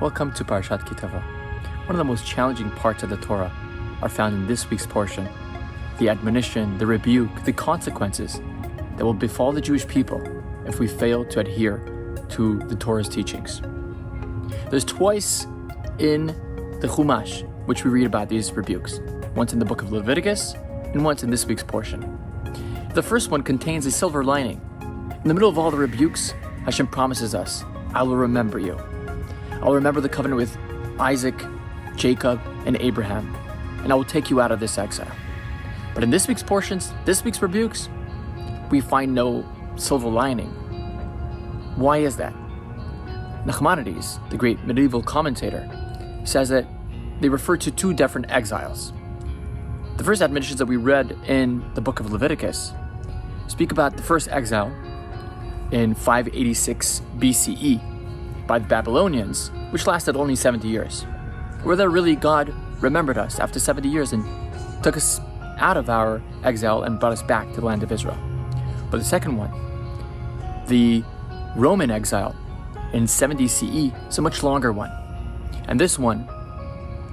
Welcome to Parashat KiTavo. One of the most challenging parts of the Torah are found in this week's portion. The admonition, the rebuke, the consequences that will befall the Jewish people if we fail to adhere to the Torah's teachings. There's twice in the Chumash which we read about these rebukes. Once in the book of Leviticus and once in this week's portion. The first one contains a silver lining. In the middle of all the rebukes, Hashem promises us, I will remember you. I'll remember the covenant with Isaac, Jacob, and Abraham, and I will take you out of this exile. But in this week's portions, this week's rebukes, we find no silver lining. Why is that? Nachmanides, the great medieval commentator, says that they refer to two different exiles. The first admonitions that we read in the book of Leviticus speak about the first exile in 586 BCE by the Babylonians, which lasted only 70 years. Whether really God remembered us after 70 years and took us out of our exile and brought us back to the land of Israel. But the second one, the Roman exile in 70 CE, is a much longer one. And this one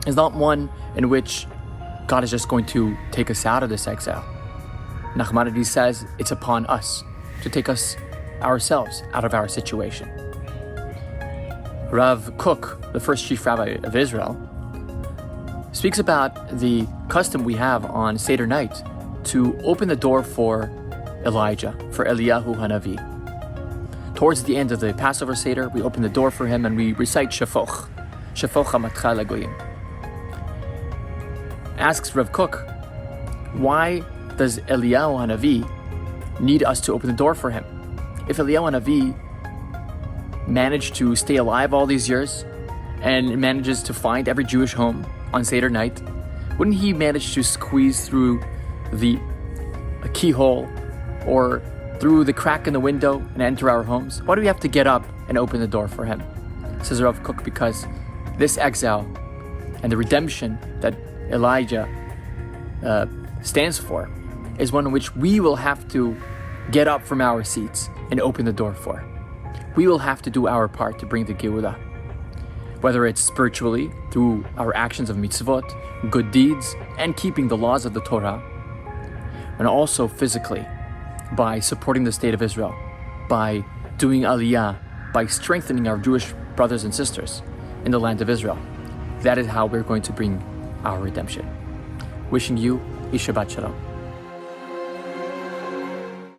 is not one in which God is just going to take us out of this exile. Nachmanides says it's upon us to take us ourselves out of our situation. Rav Kook, the first chief rabbi of Israel, speaks about the custom we have on Seder night to open the door for Elijah, for Eliyahu Hanavi. Towards the end of the Passover Seder, we open the door for him and we recite Shafoch HaMatcha Lagoyim. Asks Rav Kook, why does Eliyahu Hanavi need us to open the door for him? If Eliyahu Hanavi managed to stay alive all these years and manages to find every Jewish home on Seder night, wouldn't he manage to squeeze through the keyhole or through the crack in the window and enter our homes? Why do we have to get up and open the door for him? Says Rav Kook, because this exile and the redemption that Elijah stands for is one in which we will have to get up from our seats and open the door for. We will have to do our part to bring the Geulah. Whether it's spiritually, through our actions of mitzvot, good deeds, and keeping the laws of the Torah, and also physically, by supporting the state of Israel, by doing aliyah, by strengthening our Jewish brothers and sisters in the land of Israel. That is how we're going to bring our redemption. Wishing you a Shabbat Shalom.